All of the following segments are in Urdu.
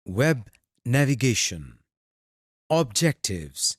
Web navigation. Objectives.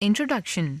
Introduction.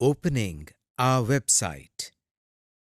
Opening our website.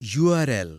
URL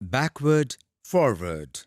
Backward, forward.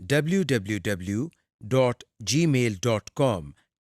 www.gmail.com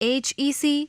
HEC,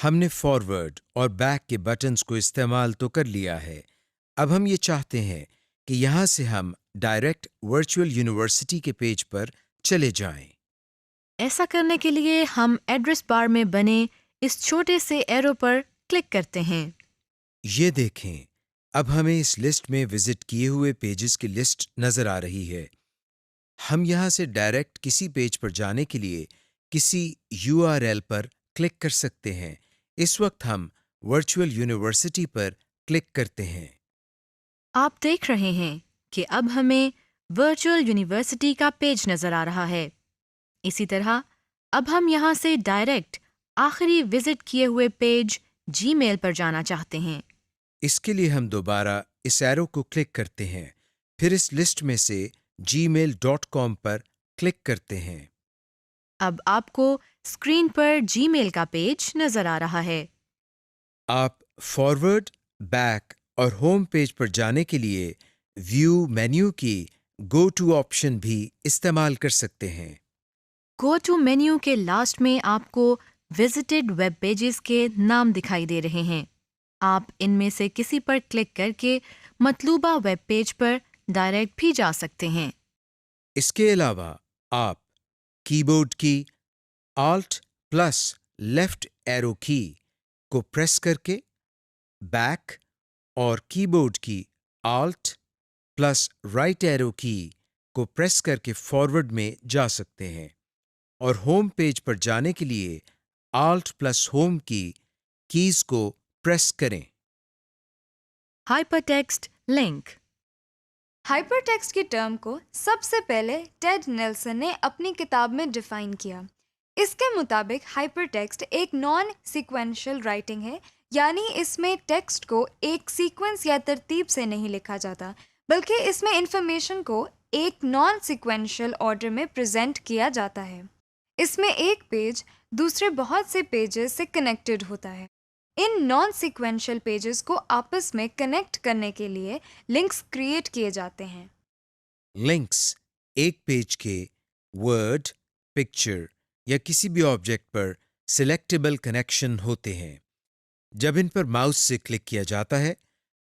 ہم نے فارورڈ اور بیک کے بٹنز کو استعمال تو کر لیا ہے. اب ہم یہ چاہتے ہیں کہ یہاں سے ہم ڈائریکٹ ورچوئل یونیورسٹی کے پیج پر چلے جائیں. ایسا کرنے کے لیے ہم ایڈریس بار میں بنے اس چھوٹے سے ایرو پر کلک کرتے ہیں. یہ دیکھیں، اب ہمیں اس لسٹ میں وزٹ کیے ہوئے پیجز کی لسٹ نظر آ رہی ہے. ہم یہاں سے ڈائریکٹ کسی پیج پر جانے کے لیے کسی URL پر کلک کر سکتے ہیں. اس وقت ہم ورچوئل یونیورسٹی پر کلک کرتے ہیں. آپ دیکھ رہے ہیں کہ اب ہمیں ورچوئل یونیورسٹی کا پیج نظر آ رہا ہے. اسی طرح اب ہم یہاں سے ڈائریکٹ آخری وزٹ کیے ہوئے پیج جی میل پر جانا چاہتے ہیں. اس کے لیے ہم دوبارہ اس ایرو کو کلک کرتے ہیں، پھر اس لسٹ میں سے gmail.com پر کلک کرتے ہیں. اب آپ کو اسکرین پر جی میل کا پیج نظر آ رہا ہے. آپ فارورڈ، بیک اور ہوم پیج پر جانے کے لیے ویو مینیو کی گو ٹو آپشن بھی استعمال کر سکتے ہیں. گو ٹو مینیو کے لاسٹ میں آپ کو وزٹڈ ویب پیجز کے نام دکھائی دے رہے ہیں. آپ ان میں سے کسی پر کلک کر کے مطلوبہ ویب پیج پر ڈائریکٹ بھی جا سکتے ہیں. اس کے علاوہ آپ کی بورڈ کی آلٹ پلس لیفٹ ایرو کی کو پریس کر کے بیک اور کی بورڈ کی آلٹ پلس رائٹ ایرو کی کو پریس کر کے فارورڈ میں جا سکتے ہیں. اور ہوم پیج پر جانے کے لیے آلٹ پلس ہوم کی کیز کو پریس کریں. Hyper text link. Hyper text کی ٹرم کو سب سے پہلے ٹیڈ نیلسن نے اپنی کتاب میں ڈیفائن کیا. اس کے مطابق ہائپر ٹیکسٹ ایک نان سیکوینشل رائٹنگ ہے، یعنی اس میں ٹیکسٹ کو ایک سیکوینس یا ترتیب سے نہیں لکھا جاتا، بلکہ اس میں انفارمیشن کو ایک نان سیکوینشل آرڈر میں پریزنٹ کیا جاتا ہے. اس میں ایک پیج دوسرے بہت سے پیجز سے کنیکٹڈ ہوتا ہے. ان نان سیکوینشل پیجز کو آپس میں کنیکٹ کرنے کے لیے لنکس کریٹ کیے جاتے ہیں. لنکس ایک پیج کے ورڈ، پکچر یا کسی بھی آبجیکٹ پر سلیکٹیبل کنیکشن ہوتے ہیں. جب ان پر ماؤس سے کلک کیا جاتا ہے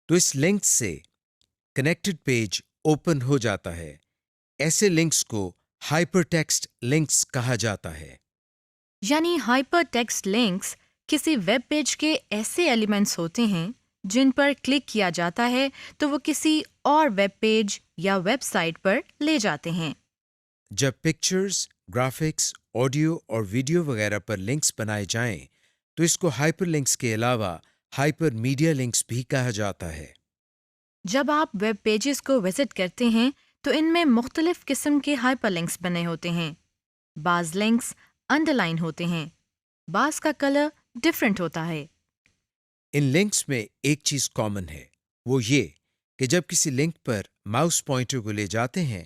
تو اس لنک سے کنیکٹڈ پیج اوپن ہو جاتا ہے. ایسے لنکس کو ہائپر ٹیکسٹ لنکس کہا جاتا ہے. یعنی ہائپر ٹیکسٹ لنکس کسی ویب پیج کے ایسے ایلیمنٹس ہوتے ہیں جن پر کلک کیا جاتا ہے تو وہ کسی اور ویب پیج یا ویب سائٹ پر لے جاتے ہیں. جب پکچرز، گرافکس، آڈیو اور ویڈیو وغیرہ پر لنکس بنائے جائیں تو اس کو ہائپر لنکس کے علاوہ ہائپر میڈیا لنکس بھی کہا جاتا ہے. جب آپ ویب پیجز کو وزٹ کرتے ہیں تو ان میں مختلف قسم کے ہائپر لنکس بنے ہوتے ہیں. بعض لنکس انڈر لائن ہوتے ہیں، بعض کا کلر ڈفرینٹ ہوتا ہے. ان لنکس میں ایک چیز کامن ہے، وہ یہ کہ جب کسی لنک پر ماؤس پوائنٹر کو لے جاتے ہیں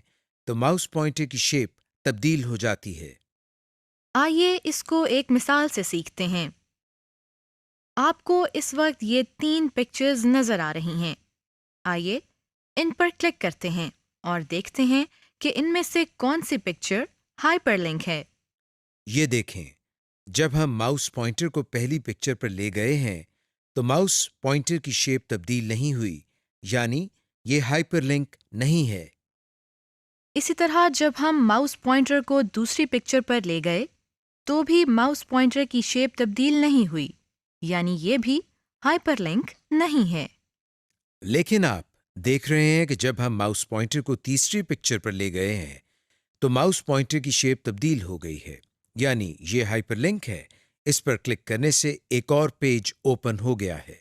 تو ماؤس پوائنٹر کی شیپ تبدیل ہو جاتی ہے. آئیے اس کو ایک مثال سے سیکھتے ہیں. آپ کو اس وقت یہ 3 پکچرز نظر آ رہی ہیں. آئیے ان پر کلک کرتے ہیں اور دیکھتے ہیں کہ ان میں سے کون سی پکچر ہائپر لنک ہے. یہ دیکھیں، جب ہم ماؤس پوائنٹر کو پہلی پکچر پر لے گئے ہیں تو ماؤس پوائنٹر کی شیپ تبدیل نہیں ہوئی، یعنی یہ ہائپر لنک نہیں ہے. اسی طرح جب ہم ماؤس پوائنٹر کو دوسری پکچر پر لے گئے تو بھی ماؤس پوائنٹر کی شیپ تبدیل نہیں ہوئی، یعنی یہ بھی ہائپر لنک نہیں ہے. لیکن آپ دیکھ رہے ہیں کہ جب ہم ماؤس پوائنٹر کو تیسری پکچر پر لے گئے ہیں تو ماؤس پوائنٹر کی شیپ تبدیل ہو گئی ہے، یعنی یہ ہائپر لنک ہے. اس پر کلک کرنے سے ایک اور پیج اوپن ہو گیا ہے.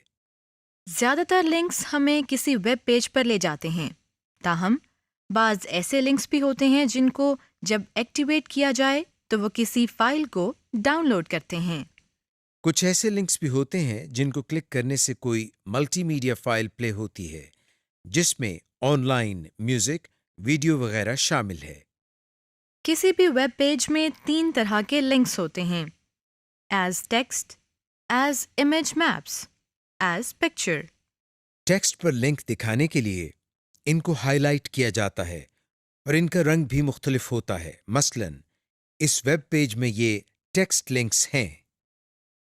زیادہ تر لنکس ہمیں کسی ویب پیج پر لے جاتے ہیں، تاہم بعض ایسے لنکس بھی ہوتے ہیں جن کو جب ایکٹیویٹ کیا جائے تو وہ کسی فائل کو ڈاؤن لوڈ کرتے ہیں. کچھ ایسے لنکس بھی ہوتے ہیں جن کو کلک کرنے سے کوئی ملٹی میڈیا فائل پلے ہوتی ہے جس میں آن لائن میوزک، ویڈیو وغیرہ شامل ہے. کسی بھی ویب پیج میں 3 طرح کے لنکس ہوتے ہیں: as text, as image maps, as picture. Text پر لنک دکھانے کے لیے ان کو ہائی لائٹ کیا جاتا ہے اور ان کا رنگ بھی مختلف ہوتا ہے. مثلاً اس ویب پیج میں یہ ٹیکسٹ لنکس ہیں.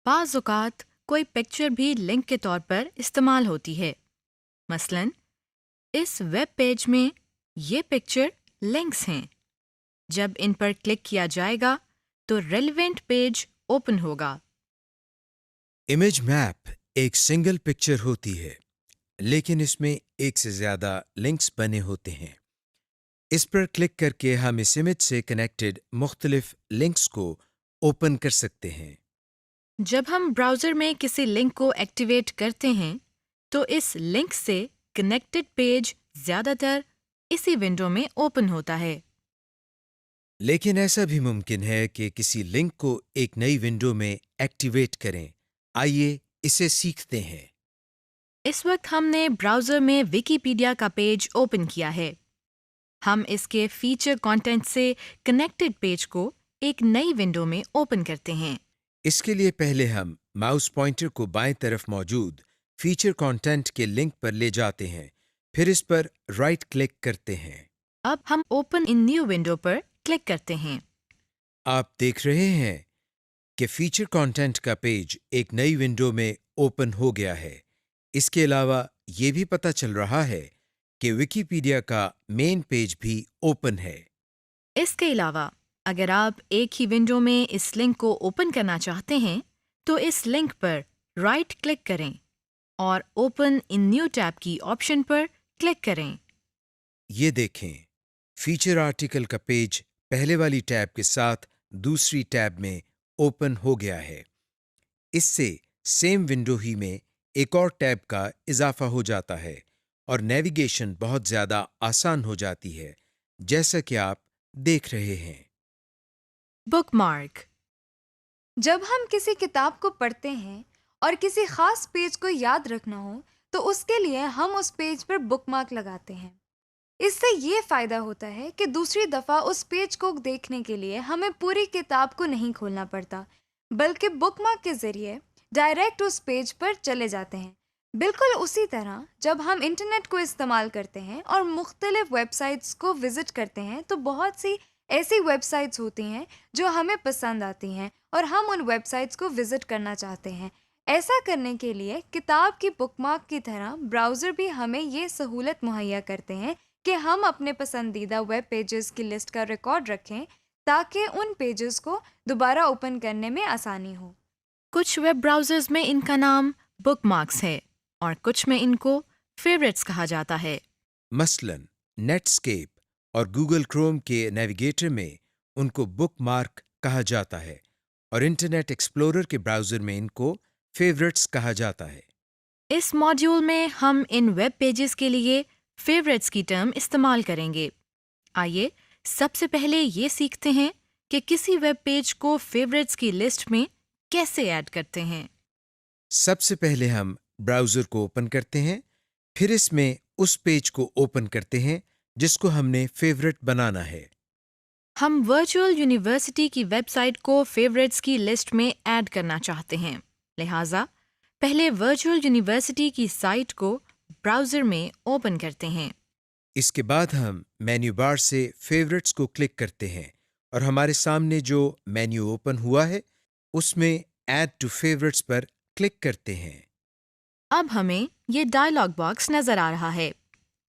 بعض اوقات کوئی پکچر بھی لنک کے طور پر استعمال ہوتی ہے. مثلاً اس ویب پیج میں یہ پکچر لنکس ہیں. جب ان پر کلک کیا جائے گا تو ریلیونٹ پیج اوپن ہوگا. امیج میپ ایک سنگل پکچر ہوتی ہے، لیکن اس میں ایک سے زیادہ لنکس بنے ہوتے ہیں. اس پر کلک کر کے ہم اس امیج سے کنیکٹڈ مختلف لنکس کو اوپن کر سکتے ہیں. جب ہم براؤزر میں کسی لنک کو ایکٹیویٹ کرتے ہیں تو اس لنک سے کنیکٹڈ پیج زیادہ تر اسی ونڈو میں اوپن ہوتا ہے. لیکن ایسا بھی ممکن ہے کہ کسی لنک کو ایک نئی ونڈو میں ایکٹیویٹ کریں. آئیے اسے سیکھتے ہیں. اس وقت ہم نے براؤزر میں ویکیپیڈیا کا پیج اوپن کیا ہے. ہم اس کے فیچر کانٹینٹ سے کنیکٹڈ پیج کو ایک نئی ونڈو میں اوپن کرتے ہیں. اس کے لیے پہلے ہم ماؤس پوائنٹر کو بائیں طرف موجود فیچر کانٹینٹ کے لنک پر لے جاتے ہیں، پھر اس پر رائٹ کلک کرتے ہیں. اب ہم اوپن ان نیو ونڈو پر کلک کرتے ہیں. آپ دیکھ رہے ہیں کہ فیچر کانٹینٹ کا پیج ایک نئی ونڈو میں اوپن ہو گیا ہے. اس کے علاوہ یہ بھی پتہ چل رہا ہے کہ ویکیپیڈیا کا مین پیج بھی اوپن ہے. اس کے علاوہ اگر آپ ایک ہی ونڈو میں اس لنک کو اوپن کرنا چاہتے ہیں تو اس لنک پر رائٹ کلک کریں اور اوپن ان نیو ٹیب کی آپشن پر کلک کریں. یہ دیکھیں، فیچر آرٹیکل کا پیج پہلے والی ٹیب کے ساتھ دوسری ٹیب میں اوپن ہو گیا ہے. اس سے سیم ونڈو ہی میں ایک اور ٹیب کا اضافہ ہو جاتا ہے اور نیویگیشن بہت زیادہ آسان ہو جاتی ہے، جیسا کہ آپ دیکھ رہے ہیں. بک مارک. جب ہم کسی کتاب کو پڑھتے ہیں اور کسی خاص پیج کو یاد رکھنا ہو تو اس کے لیے ہم اس پیج پر بک مارک لگاتے ہیں. اس سے یہ فائدہ ہوتا ہے کہ دوسری دفعہ اس پیج کو دیکھنے کے لیے ہمیں پوری کتاب کو نہیں کھولنا پڑتا، بلکہ بک مارک کے ذریعے ڈائریکٹ اس پیج پر چلے جاتے ہیں. بالکل اسی طرح جب ہم انٹرنیٹ کو استعمال کرتے ہیں اور مختلف ویب سائٹس کو وزٹ کرتے ہیں تو بہت سی ایسی ویب سائٹس ہوتی ہیں جو ہمیں پسند آتی ہیں اور ہم ان ویب سائٹس کو وزٹ کرنا چاہتے ہیں. ایسا کرنے کے لیے کتاب کی بک مارک کی طرح براؤزر بھی ہمیں یہ سہولت مہیا کرتے ہیں کہ ہم اپنے پسندیدہ ویب پیجز کی لسٹ کا ریکارڈ رکھیں تاکہ ان پیجز کو دوبارہ اوپن کرنے میں آسانی ہو. کچھ ویب براؤزرز میں ان کا نام بک مارکس ہے اور کچھ میں ان کو فیوریٹس کہا جاتا ہے. مثلاً نیٹ اسکیپ اور گوگل کروم کے نیویگیٹر میں ان کو بک مارک کہا جاتا ہے اور انٹرنیٹ ایکسپلورر کے براؤزر میں ان کو فیوریٹس کہا جاتا ہے. اس ماڈیول میں ہم ان ویب پیجز کے لیے فیوریٹس کی ٹرم استعمال کریں گے. آئیے سب سے پہلے یہ سیکھتے ہیں کہ کسی ویب پیج کو فیوریٹس کی لسٹ میں کیسے ایڈ کرتے ہیں. سب سے پہلے ہم براؤزر کو اوپن کرتے ہیں، پھر اس میں اس پیج کو اوپن کرتے ہیں جس کو ہم نے فیوریٹ بنانا ہے. ہم ورچوئل یونیورسٹی کی ویب سائٹ کو فیوریٹس کی لسٹ میں ایڈ کرنا چاہتے ہیں، لہٰذا پہلے ورچوئل یونیورسٹی کی سائٹ کو براؤزر میں اوپن کرتے ہیں. اس کے بعد ہم مینیو بار سے فیوریٹس کو کلک کرتے ہیں اور ہمارے سامنے جو مینیو اوپن ہوا ہے اس میں ایڈ ٹو فیوریٹس پر کلک کرتے ہیں. اب ہمیں یہ ڈائلاگ باکس نظر آ رہا ہے.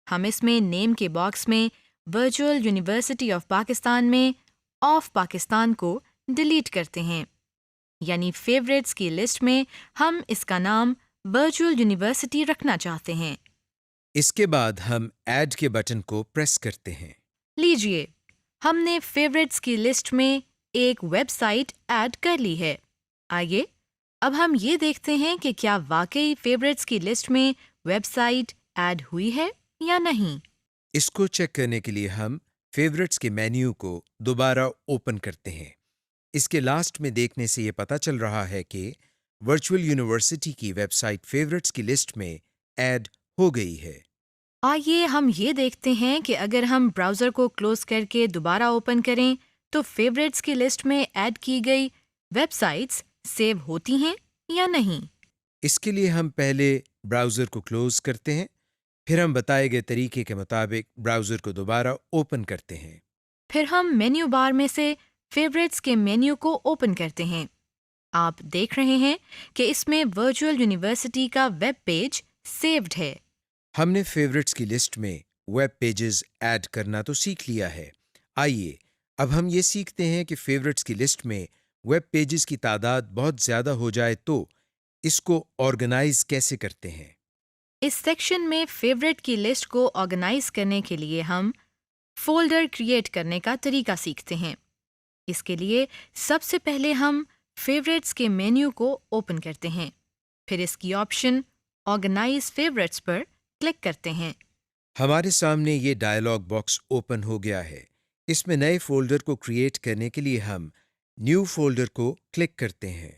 ہم اس میں نیم کے باکس میں ورچوئل یونیورسٹی آف پاکستان میں آف پاکستان کو ڈیلیٹ کرتے ہیں، یعنی فیوریٹس کی لسٹ میں ہم اس کا نام ورچوئل یونیورسٹی رکھنا چاہتے ہیں. اس کے بعد ہم ایڈ کے بٹن کو پریس کرتے ہیں. لیجئے ہم نے فیوریٹس کی لسٹ میں ایک ویب سائٹ ایڈ کر لی ہے. آئیے اب ہم یہ دیکھتے ہیں کہ کیا واقعی فیوریٹس کی لسٹ میں ویب سائٹ ایڈ ہوئی ہے یا نہیں. اس کو چیک کرنے کے لیے ہم فیوریٹس کے مینیو کو دوبارہ اوپن کرتے ہیں. اس کے لاسٹ میں دیکھنے سے یہ پتہ چل رہا ہے کہ ورچوئل یونیورسٹی کی ویب سائٹ فیوریٹس کی لسٹ میں ایڈ ہو گئی ہے. آئیے ہم یہ دیکھتے ہیں کہ اگر ہم براؤزر کو کلوز کر کے دوبارہ اوپن کریں تو فیوریٹس کی لسٹ میں ایڈ کی گئی ویب سائٹس سیو ہوتی ہیں یا نہیں. اس کے لیے ہم پہلے براؤزر کو کلوز کرتے ہیں، پھر ہم بتائے گئے طریقے کے مطابق براؤزر کو دوبارہ اوپن کرتے ہیں. پھر ہم مینیو بار میں سے فیوریٹس کے مینیو کو اوپن کرتے ہیں. آپ دیکھ رہے ہیں کہ اس میں ورچوئل یونیورسٹی کا ویب پیج سیوڈ ہے۔ ہم نے فیورٹس کی لسٹ میں ویب پیجز ایڈ کرنا تو سیکھ لیا ہے۔ آئیے اب ہم یہ سیکھتے ہیں کہ فیورٹس کی لسٹ میں ویب پیجز کی تعداد بہت زیادہ ہو جائے تو اس کو آرگنائز کیسے کرتے ہیں۔ اس سیکشن میں فیوریٹ کی لسٹ کو آرگنائز کرنے کے لیے ہم فولڈر کریٹ کرنے کا طریقہ سیکھتے ہیں۔ اس کے لیے سب سے پہلے ہم فیوریٹس کے مینیو کو اوپن کرتے ہیں، پھر اس کی آپشن آرگنائز فیوریٹس پر کلک کرتے ہیں۔ ہمارے سامنے یہ ڈائلاگ باکس اوپن ہو گیا ہے۔ اس میں نئے فولڈر کو کریٹ کرنے کے لیے ہم نیو فولڈر کو کلک کرتے ہیں۔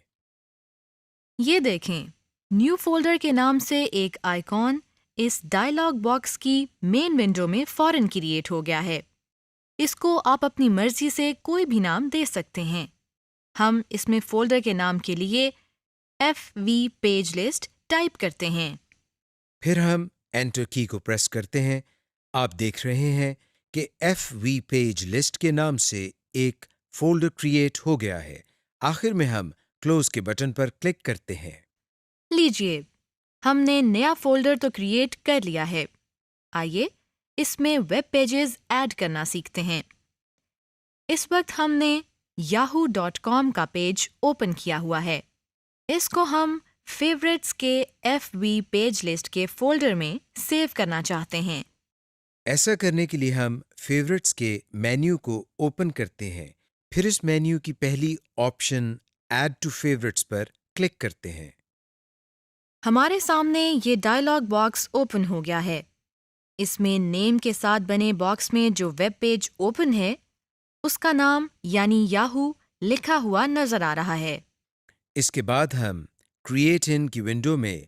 یہ دیکھیں، نیو فولڈر کے نام سے ایک آئیکن اس ڈائلاگ باکس کی مین ونڈو میں فوراً کریٹ ہو گیا ہے۔ اس کو آپ اپنی مرضی سے کوئی بھی نام دے سکتے ہیں۔ ہم اس میں فولڈر کے نام کے لیے FV پیج لسٹ ٹائپ کرتے ہیں۔ پھر ہم انٹر کی کو پریس کرتے ہیں۔ آپ دیکھ رہے ہیں کہ FV پیج لسٹ کے نام سے ایک فولڈر کریٹ ہو گیا ہے۔ آخر میں ہم کلوز کے بٹن پر کلک کرتے ہیں۔ لیجئے، ہم نے نیا فولڈر تو کریٹ کر لیا ہے۔ آئیے اس میں ویب پیجز ایڈ کرنا سیکھتے ہیں۔ اس وقت ہم نے yahoo.com کا پیج اوپن کیا ہوا ہے۔ اس کو ہم فیوریٹس کے FV پیج لسٹ کے فولڈر میں سیو کرنا چاہتے ہیں۔ ایسا کرنے کے لیے ہم فیورٹس کے مینیو کو اوپن کرتے ہیں، پھر اس مینیو کی پہلی آپشن ایڈ ٹو فیورٹس پر کلک کرتے ہیں۔ ہمارے سامنے یہ ڈائلاگ باکس اوپن ہو گیا ہے۔ اس میں نیم کے ساتھ بنے باکس میں جو ویب پیج اوپن ہے اس کا نام یعنی یاہو لکھا ہوا نظر آ رہا ہے۔ اس کے بعد ہم کریٹ ان کی ونڈو میں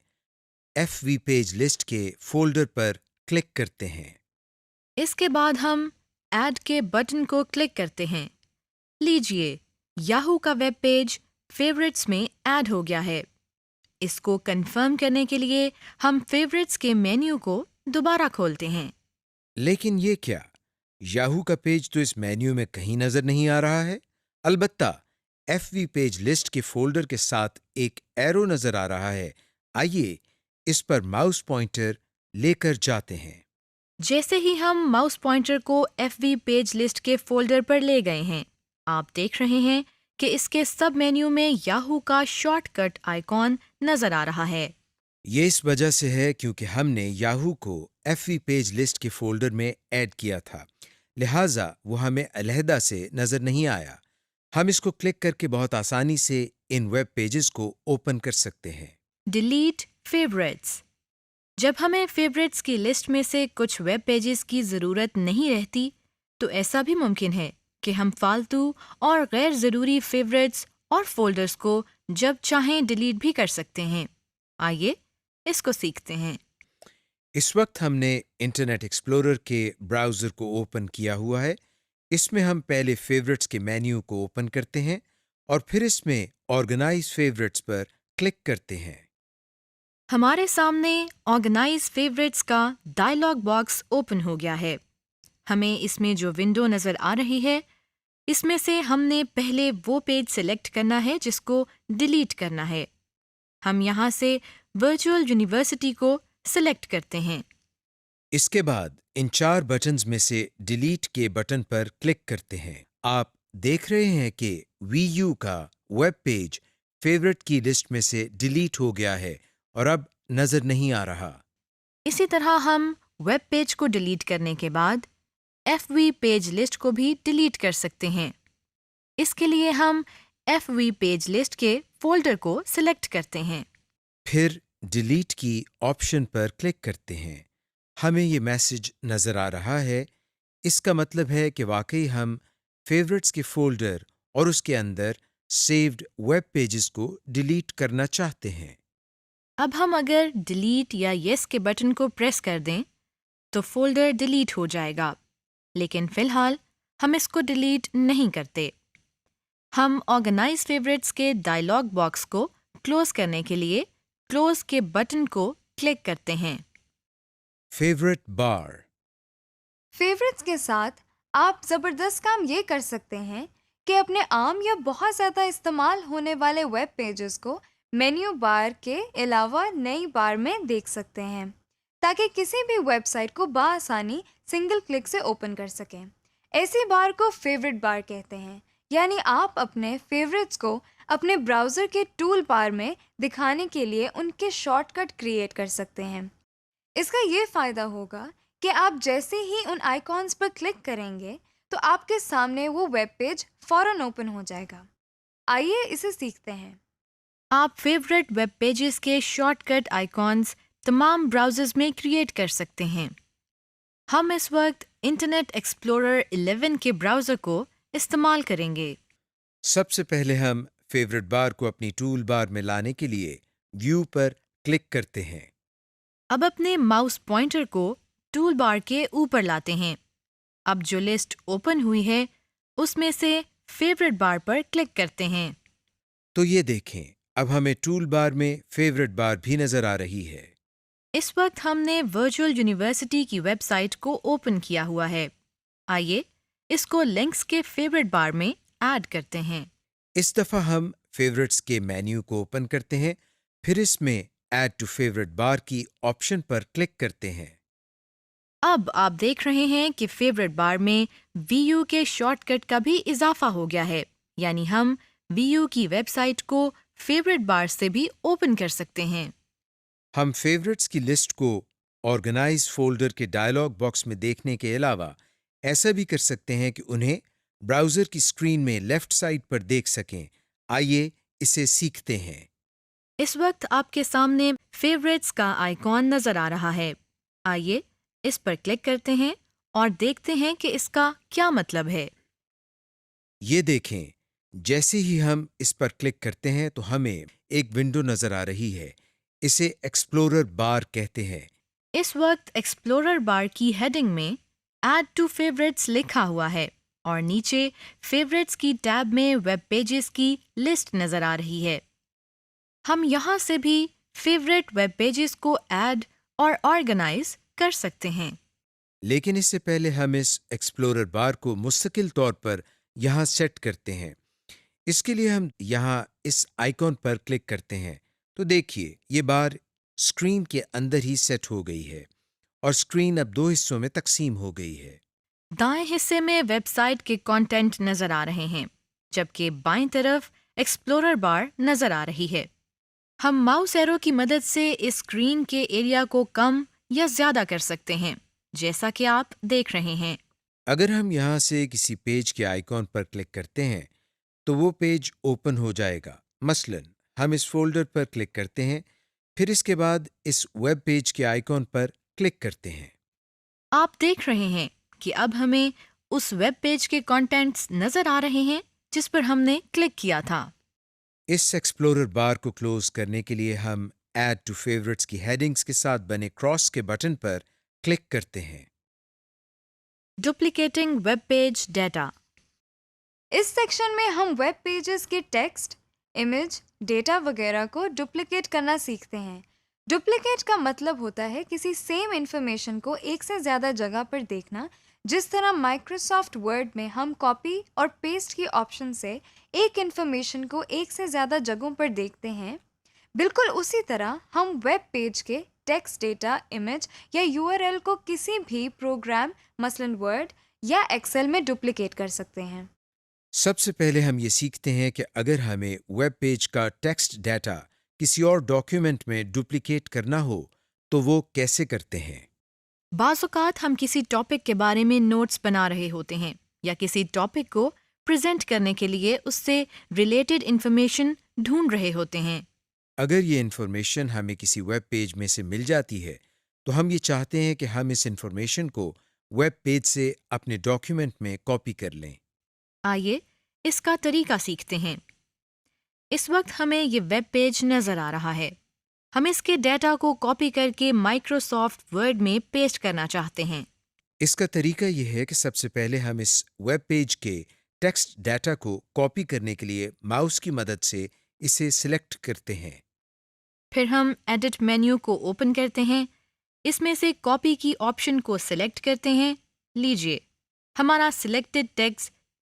FV پیج لسٹ کے فولڈر پر کلک کرتے ہیں۔ اس کے بعد ہم ایڈ کے بٹن کو کلک کرتے ہیں۔ لیجئے، یاہو کا ویب پیج فیوریٹس میں ایڈ ہو گیا ہے۔ اس کو کنفرم کرنے کے لیے ہم فیوریٹس کے مینیو کو دوبارہ کھولتے ہیں۔ لیکن یہ کیا؟ یاہو کا پیج تو اس مینیو میں کہیں نظر نہیں آ رہا ہے۔ البتہ FV پیج لسٹ کے فولڈر کے ساتھ ایک ایرو نظر آ رہا ہے۔ آئیے اس پر ماؤس پوائنٹر لے کر جاتے ہیں۔ جیسے ہی ہم ماؤس پوائنٹر کو FV پیج لسٹ کے فولڈر پر لے گئے ہیں، آپ دیکھ رہے ہیں کہ اس کے سب مینیو میں یاہو کا شارٹ کٹ آئیکن نظر آ رہا ہے۔ یہ اس وجہ سے ہے کیونکہ ہم نے یاہو کو FV پیج لسٹ کے فولڈر میں ایڈ کیا تھا، لہٰذا وہ ہمیں علیحدہ سے نظر نہیں آیا۔ ہم اس کو کلک کر کے بہت آسانی سے ان ویب پیجز کو اوپن کر سکتے ہیں۔ Delete favourites. جب ہمیں فیوریٹس کی لسٹ میں سے کچھ ویب پیجز کی ضرورت نہیں رہتی تو ایسا بھی ممکن ہے کہ ہم فالتو اور غیر ضروری فیوریٹس اور فولڈرز کو جب چاہیں ڈیلیٹ بھی کر سکتے ہیں۔ آئیے اس کو سیکھتے ہیں۔ اس وقت ہم نے انٹرنیٹ ایکسپلورر کے براؤزر کو اوپن کیا ہوا ہے۔ اس میں ہم پہلے فیورٹس کے مینیو کو اوپن کرتے ہیں اور پھر اس میں آرگنائز فیورٹس پر کلک کرتے ہیں۔ ہمارے سامنے آرگنائز فیوریٹس کا ڈائلاگ باکس اوپن ہو گیا ہے۔ ہمیں اس میں جو ونڈو نظر آ رہی ہے اس میں سے ہم نے پہلے وہ پیج سلیکٹ کرنا ہے جس کو ڈیلیٹ کرنا ہے۔ ہم یہاں سے ورچوئل یونیورسٹی کو سلیکٹ کرتے ہیں۔ اس کے بعد ان 4 بٹنز میں سے ڈیلیٹ کے بٹن پر کلک کرتے ہیں۔ آپ دیکھ رہے ہیں کہ VU کا ویب پیج فیورٹ کی لسٹ میں سے ڈیلیٹ ہو گیا ہے اور اب نظر نہیں آ رہا۔ اسی طرح ہم ویب پیج کو ڈیلیٹ کرنے کے بعد FV پیج لسٹ کو بھی ڈیلیٹ کر سکتے ہیں۔ اس کے لیے ہم FV پیج لسٹ کے فولڈر کو سلیکٹ کرتے ہیں۔ پھر ڈیلیٹ کی آپشن پر کلک کرتے ہیں۔ ہمیں یہ میسج نظر آ رہا ہے۔ اس کا مطلب ہے کہ واقعی ہم فیورٹس کے فولڈر اور اس کے اندر سیوڈ ویب پیجز کو ڈیلیٹ کرنا چاہتے ہیں۔ اب ہم اگر ڈیلیٹ یا یس کے بٹن کو پریس کر دیں تو فولڈر ڈیلیٹ ہو جائے گا، لیکن فی الحال ہم اس کو ڈیلیٹ نہیں کرتے۔ ہم آرگنائز فیوریٹس کے ڈائلاگ باکس کو کلوز کرنے کے لیے کلوز کے بٹن کو کلک کرتے ہیں۔ فیورٹ بار۔ فیوریٹس کے ساتھ آپ زبردست کام یہ کر سکتے ہیں کہ اپنے عام یا بہت زیادہ استعمال ہونے والے ویب پیجز کو مینیو بار کے علاوہ نئی بار میں دیکھ سکتے ہیں تاکہ کسی بھی ویب سائٹ کو بآسانی سنگل کلک سے اوپن کر سکیں۔ ایسی بار کو فیوریٹ بار کہتے ہیں، یعنی آپ اپنے فیوریٹس کو اپنے براؤزر کے ٹول بار میں دکھانے کے لیے ان کے شارٹ کٹ کریٹ کر سکتے ہیں۔ اس کا یہ فائدہ ہوگا کہ آپ جیسے ہی ان آئیکونز پر کلک کریں گے تو آپ کے سامنے وہ ویب پیج فوراً اوپن ہو جائے گا۔ آئیے اسے سیکھتے ہیں۔ آپ فیوریٹ ویب پیجز کے شارٹ کٹ آئیکونز تمام براؤزرز میں کریٹ کر سکتے ہیں۔ ہم اس وقت انٹرنیٹ ایکسپلورر 11 کے براؤزر کو استعمال کریں گے۔ سب سے پہلے ہم فیوریٹ بار کو اپنی ٹول بار میں لانے کے لیے ویو پر کلک کرتے ہیں۔ اب اپنے ماؤس پوائنٹر کو ٹول بار کے اوپر لاتے ہیں۔ اب جو لسٹ اوپن ہوئی ہے اس میں سے فیوریٹ بار پر کلک کرتے ہیں۔ تو یہ دیکھیں، اب ہمیں ٹول بار میں فیوریٹ بار بھی نظر آ رہی ہے۔ اس وقت ہم نے ورچوئل یونیورسٹی کی ویب سائٹ کو اوپن کیا ہوا ہے۔ آئیے اس کو لنکس کے فیوریٹ بار میں ایڈ کرتے ہیں۔ اس دفعہ ہم فیوریٹس کے مینیو کو اوپن کرتے ہیں، پھر اس میں ایڈ ٹو فیوریٹ بار کی آپشن پر کلک کرتے ہیں۔ اب آپ دیکھ رہے ہیں کہ فیوریٹ بار میں وی یو کے شارٹ کٹ کا بھی اضافہ ہو گیا ہے، یعنی ہم وی یو کی ویب سائٹ کو فیوریٹ بار سے بھی اوپن کر سکتے ہیں۔ ہم فیوریٹس کی لسٹ کو آرگنائز فولڈر کے ڈائلاگ باکس میں دیکھنے کے علاوہ ایسا بھی کر سکتے ہیں کہ انہیں براؤزر کی اسکرین میں لیفٹ سائڈ پر دیکھ سکیں۔ آئیے اسے سیکھتے ہیں۔ اس وقت آپ کے سامنے فیوریٹس کا آئیکن نظر آ رہا ہے۔ آئیے اس پر کلک کرتے ہیں اور دیکھتے ہیں کہ اس کا کیا مطلب ہے۔ یہ دیکھیں، جیسے ہی ہم اس پر کلک کرتے ہیں تو ہمیں ایک ونڈو نظر آ رہی ہے۔ اسے ایکسپلورر بار کہتے ہیں۔ اس وقت ایکسپلورر بار کی ہیڈنگ میں ایڈ ٹو فیوریٹس لکھا ہوا ہے اور نیچے فیوریٹس کی ٹیب میں ویب پیجز کی لسٹ نظر آ رہی ہے۔ ہم یہاں سے بھی فیوریٹ ویب پیجز کو ایڈ اور آرگنائز کر سکتے ہیں۔ لیکن اس سے پہلے ہم اس ایکسپلورر بار کو مستقل طور پر یہاں سیٹ کرتے ہیں۔ اس کے لیے ہم یہاں اس آئیکن پر کلک کرتے ہیں تو دیکھیے یہ بار اسکرین کے اندر ہی سیٹ ہو گئی ہے اور اسکرین اب دو حصوں میں تقسیم ہو گئی ہے۔ دائیں حصے میں ویب سائٹ کے کانٹینٹ نظر آ رہے ہیں، جبکہ بائیں طرف ایکسپلورر بار نظر آ رہی ہے۔ ہم ماؤس ایرو کی مدد سے اس اسکرین کے ایریا کو کم یا زیادہ کر سکتے ہیں، جیسا کہ آپ دیکھ رہے ہیں۔ اگر ہم یہاں سے کسی پیج کے آئیکن پر کلک کرتے ہیں تو وہ پیج اوپن ہو جائے گا۔ مثلاً ہم اس فولڈر پر کلک کرتے ہیں، پھر اس کے بعد اس ویب پیج کے آئیکن پر کلک کرتے ہیں۔ آپ دیکھ رہے ہیں کہ اب ہمیں اس ویب پیج کے کانٹینٹس نظر آ رہے ہیں جس پر ہم نے کلک کیا تھا۔ اس ایکسپلورر بار کو کلوز کرنے کے لیے ہم ایڈ ٹو فیوریٹس کی ہیڈنگز کے ساتھ بنے کراس کے بٹن پر کلک کرتے ہیں۔ Duplicating web page data. اس سیکشن میں ہم ویب پیجز کے ٹیکسٹ، امیج، ڈیٹا وغیرہ کو ڈپلیکیٹ کرنا سیکھتے ہیں۔ ڈپلیکیٹ کا مطلب ہوتا ہے کسی سیم انفارمیشن کو ایک سے زیادہ جگہ پر دیکھنا، جس طرح مائکروسافٹ ورڈ میں ہم کاپی اور پیسٹ کی آپشن سے ایک انفارمیشن کو ایک سے زیادہ جگہوں پر دیکھتے ہیں۔ بالکل اسی طرح ہم ویب پیج کے ٹیکسٹ، ڈیٹا، امیج یا یو آر ایل کو کسی بھی پروگرام مثلاً ورڈ یا ایکسل میں ڈپلیکیٹ کر سکتے ہیں۔ سب سے پہلے ہم یہ سیکھتے ہیں کہ اگر ہمیں ویب پیج کا ٹیکسٹ ڈیٹا کسی اور ڈاکیومنٹ میں ڈپلیکیٹ کرنا ہو تو وہ کیسے کرتے ہیں۔ بعض اوقات ہم کسی ٹاپک کے بارے میں نوٹس بنا رہے ہوتے ہیں یا کسی ٹاپک کو پریزنٹ کرنے کے لیے اس سے ریلیٹڈ انفارمیشن ڈھونڈ رہے ہوتے ہیں۔ اگر یہ انفارمیشن ہمیں کسی ویب پیج میں سے مل جاتی ہے تو ہم یہ چاہتے ہیں کہ ہم اس انفارمیشن کو ویب پیج سے اپنے ڈاکیومنٹ میں کاپی کر لیں۔ آئیے اس کا طریقہ سیکھتے ہیں۔ اس وقت ہمیں یہ ویب پیج نظر آ رہا ہے۔ ہم اس کے ڈیٹا کو کاپی کر کے مائکروسافٹ ورڈ میں پیسٹ کرنا چاہتے ہیں۔ اس کا طریقہ یہ ہے کہ سب سے پہلے ہم اس ویب پیج کے ٹیکسٹ ڈیٹا کو کاپی کرنے کے لیے ماؤس کی مدد سے اسے سلیکٹ کرتے ہیں۔ پھر ہم ایڈٹ مینیو کو اوپن کرتے ہیں، اس میں سے کاپی کی آپشن کو سلیکٹ کرتے ہیں۔ لیجئے ہمارا سلیکٹڈ ٹیکسٹ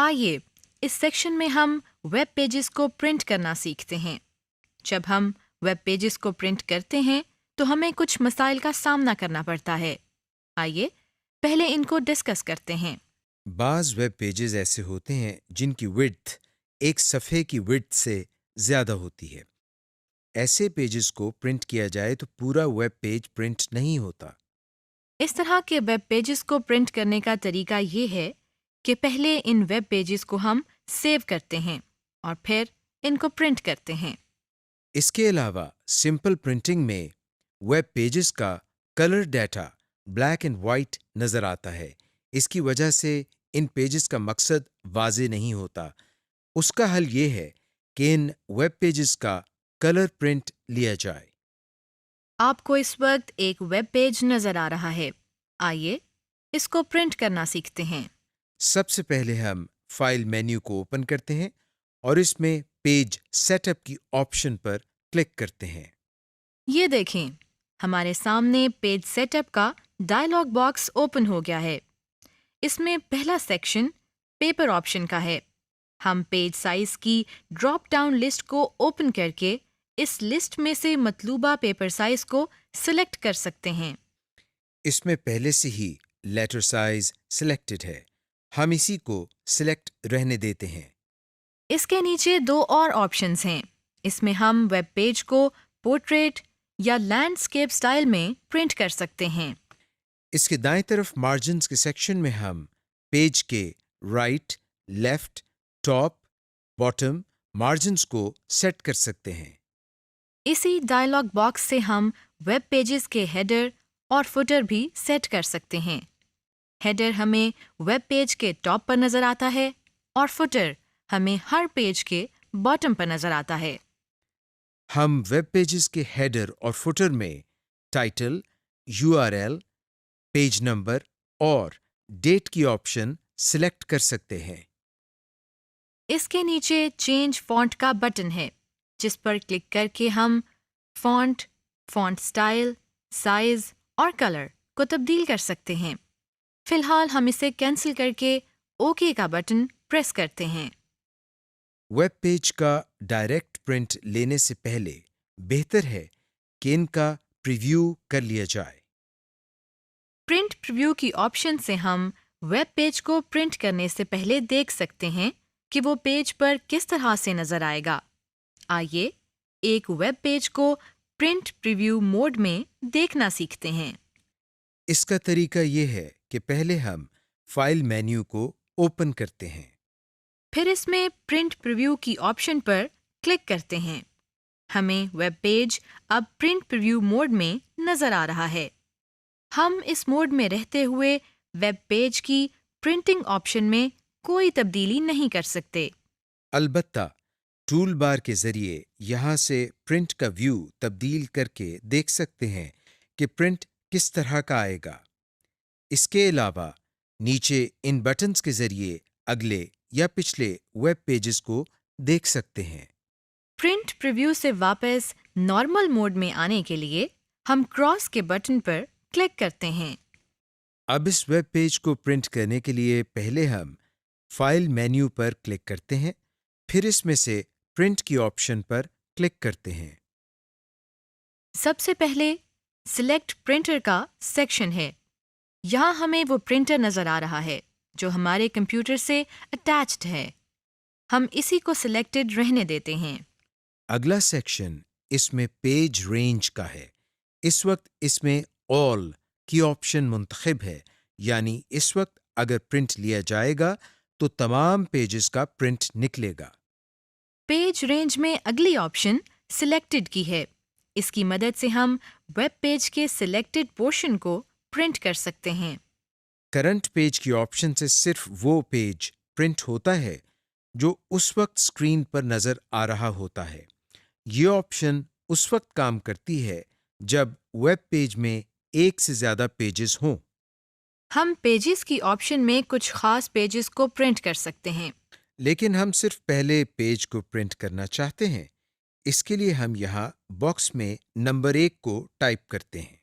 آئیے اس سیکشن میں ہم ویب پیجز کو پرنٹ کرنا سیکھتے ہیں۔ جب ہم ویب پیجز کو پرنٹ کرتے ہیں تو ہمیں کچھ مسائل کا سامنا کرنا پڑتا ہے۔ آئیے پہلے ان کو ڈسکس کرتے ہیں۔ بعض ویب پیجز ایسے ہوتے ہیں جن کی وڈتھ ایک صفحے کی وڈتھ سے زیادہ ہوتی ہے۔ ایسے پیجز کو پرنٹ کیا جائے تو پورا ویب پیج پرنٹ نہیں ہوتا۔ اس طرح کے ویب پیجز کو پرنٹ کرنے کا طریقہ یہ ہے کہ پہلے ان ویب پیجز کو ہم سیو کرتے ہیں اور پھر ان کو پرنٹ کرتے ہیں۔ اس کے علاوہ سمپل پرنٹنگ میں ویب پیجز کا colour data black and white نظر آتا ہے۔ اس کی وجہ سے ان پیجز کا مقصد واضح نہیں ہوتا۔ اس کا حل یہ ہے کہ ان ویب پیجز کا کلر پرنٹ لیا جائے۔ آپ کو اس وقت ایک ویب پیج نظر آ رہا ہے۔ آئیے اس کو پرنٹ کرنا سیکھتے ہیں۔ سب سے پہلے ہم فائل مینیو کو اوپن کرتے ہیں اور اس میں پیج سیٹ اپ کی آپشن پر کلک کرتے ہیں۔ یہ دیکھیں ہمارے سامنے پیج سیٹ اپ کا ڈائلاگ باکس اوپن ہو گیا ہے۔ اس میں پہلا سیکشن پیپر آپشن کا ہے۔ ہم پیج سائز کی ڈراپ ڈاؤن لسٹ کو اوپن کر کے اس لسٹ میں سے مطلوبہ پیپر سائز کو سلیکٹ کر سکتے ہیں۔ اس میں پہلے سے ہی لیٹر سائز سلیکٹڈ ہے، ہم اسی کو سلیکٹ رہنے دیتے ہیں۔ اس کے نیچے دو اور آپشنز ہیں۔ اس میں ہم ویب پیج کو پورٹریٹ یا لینڈسکیپ سٹائل میں پرنٹ کر سکتے ہیں۔ اس کے دائیں طرف مارجنز کے سیکشن میں ہم پیج کے right, left, top, bottom margins کو سیٹ کر سکتے ہیں۔ اسی ڈائلاگ باکس سے ہم ویب پیجز کے ہیڈر اور فوٹر بھی سیٹ کر سکتے ہیں۔ ہیڈر ہمیں ویب پیج کے ٹاپ پر نظر آتا ہے اور فوٹر ہمیں ہر پیج کے باٹم پر نظر آتا ہے۔ ہم ویب پیجز کے ہیڈر اور فوٹر میں ٹائٹل، URL، پیج نمبر اور ڈیٹ کی آپشن سلیکٹ کر سکتے ہیں۔ اس کے نیچے چینج فونٹ کا بٹن ہے جس پر کلک کر کے ہم فونٹ، فونٹ سٹائل، سائز اور کلر کو تبدیل کر سکتے ہیں۔ فی الحال ہم اسے کینسل کر کے اوکے کا بٹن پریس کرتے ہیں۔ ویب پیج کا ڈائریکٹ پرنٹ لینے سے پہلے بہتر ہے کہ ان کا پریویو کر لیا جائے۔ پرنٹ پریویو کی آپشن سے ہم ویب پیج کو پرنٹ کرنے سے پہلے دیکھ سکتے ہیں کہ وہ پیج پر کس طرح سے نظر آئے گا۔ آئیے ایک ویب پیج کو پرنٹ پریویو موڈ میں دیکھنا سیکھتے ہیں۔ اس کا طریقہ یہ ہے کہ پہلے ہم فائل مینیو کو اوپن کرتے ہیں۔ پھر اس میں پرنٹ پریویو کی آپشن پر کلک کرتے ہیں۔ ہمیں ویب پیج اب پرنٹ پریویو موڈ میں نظر آ رہا ہے۔ ہم اس موڈ میں رہتے ہوئے ویب پیج کی پرنٹنگ آپشن میں کوئی تبدیلی نہیں کر سکتے۔ البتہ ٹول بار کے ذریعے یہاں سے پرنٹ کا ویو تبدیل کر کے دیکھ سکتے ہیں کہ پرنٹ کس طرح کا آئے گا۔ اس کے علاوہ نیچے ان بٹنز کے ذریعے اگلے یا پچھلے ویب پیجز کو دیکھ سکتے ہیں۔ پرنٹ پریویو سے واپس نارمل موڈ میں آنے کے لیے ہم کراس کے بٹن پر کلک کرتے ہیں۔ اب اس ویب پیج کو پرنٹ کرنے کے لیے پہلے ہم فائل مینیو پر کلک کرتے ہیں، پھر اس میں سے پرنٹ کی آپشن پر کلک کرتے ہیں۔ سب سے پہلے سلیکٹ پرنٹر کا سیکشن ہے۔ یہاں ہمیں وہ پرنٹر نظر آ رہا ہے جو ہمارے کمپیوٹر سے اٹیچڈ ہے۔ ہم اسی کو سلیکٹڈ رہنے دیتے ہیں۔ اگلا سیکشن اس میں پیج رینج کا ہے۔ اس وقت اس میں آل کی آپشن منتخب ہے، یعنی اس وقت اگر پرنٹ لیا جائے گا تو تمام پیجز کا پرنٹ نکلے گا۔ پیج رینج میں اگلی آپشن سلیکٹڈ کی ہے۔ اس کی مدد سے ہم ویب پیج کے سلیکٹڈ پورشن کو پرنٹ کر سکتے ہیں۔ کرنٹ پیج کی آپشن سے صرف وہ پیج پرنٹ ہوتا ہے جو اس وقت اسکرین پر نظر آ رہا ہوتا ہے۔ یہ آپشن اس وقت کام کرتی ہے جب ویب پیج میں ایک سے زیادہ پیجز ہوں۔ ہم پیجز کی آپشن میں کچھ خاص پیجز کو پرنٹ کر سکتے ہیں۔ لیکن ہم صرف پہلے پیج کو پرنٹ کرنا چاہتے ہیں۔ اس کے لیے ہم یہاں باکس میں نمبر 1 کو ٹائپ کرتے ہیں۔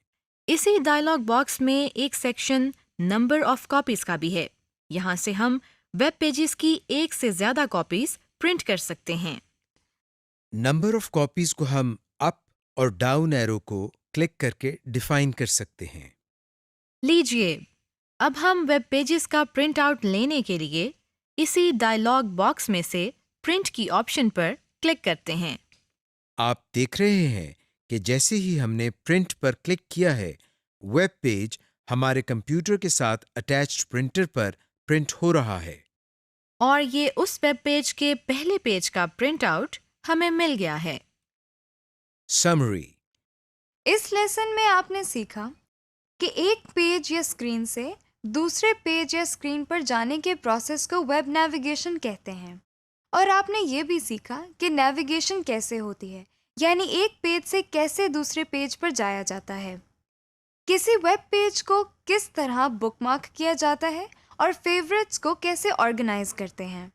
اسی ڈائلاگ باکس میں ایک سیکشن نمبر آف کاپیز کا بھی ہے۔ یہاں سے ہم ویب پیجز کی ایک سے زیادہ کاپیز پرنٹ کر سکتے ہیں۔ نمبر آف کاپیز کو ہم اپ اور ڈاؤن ایرو کو کلک کر کے ڈیفائن کر سکتے ہیں۔ لیجیے، اب ہم ویب پیجز کا پرنٹ آؤٹ لینے کے لیے اسی ڈائلاگ باکس میں سے پرنٹ کی آپشن پر کلک کرتے ہیں۔ آپ دیکھ رہے ہیں کہ جیسے ہی ہم نے پرنٹ پر کلک کیا ہے، ویب پیج ہمارے کمپیوٹر کے ساتھ اٹیچڈ پرنٹر پر پرنٹ ہو رہا ہے۔ اور یہ اس ویب پیج کے پہلے پیج کا پرنٹ آؤٹ ہمیں مل گیا ہے۔ سمری: اس لیسن میں آپ نے سیکھا کہ ایک پیج یا اسکرین سے دوسرے پیج یا اسکرین پر جانے کے پروسیس کو ویب نیویگیشن کہتے ہیں، اور آپ نے یہ بھی سیکھا کہ نیویگیشن کیسے ہوتی ہے، یعنی ایک پیج سے کیسے دوسرے پیج پر جایا جاتا ہے، کسی ویب پیج کو کس طرح بک مارک کیا جاتا ہے، اور فیوریٹس کو کیسے آرگنائز کرتے ہیں۔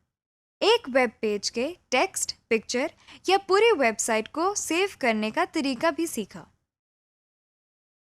ایک ویب پیج کے ٹیکسٹ، پکچر یا پوری ویب سائٹ کو سیو کرنے کا طریقہ بھی سیکھا۔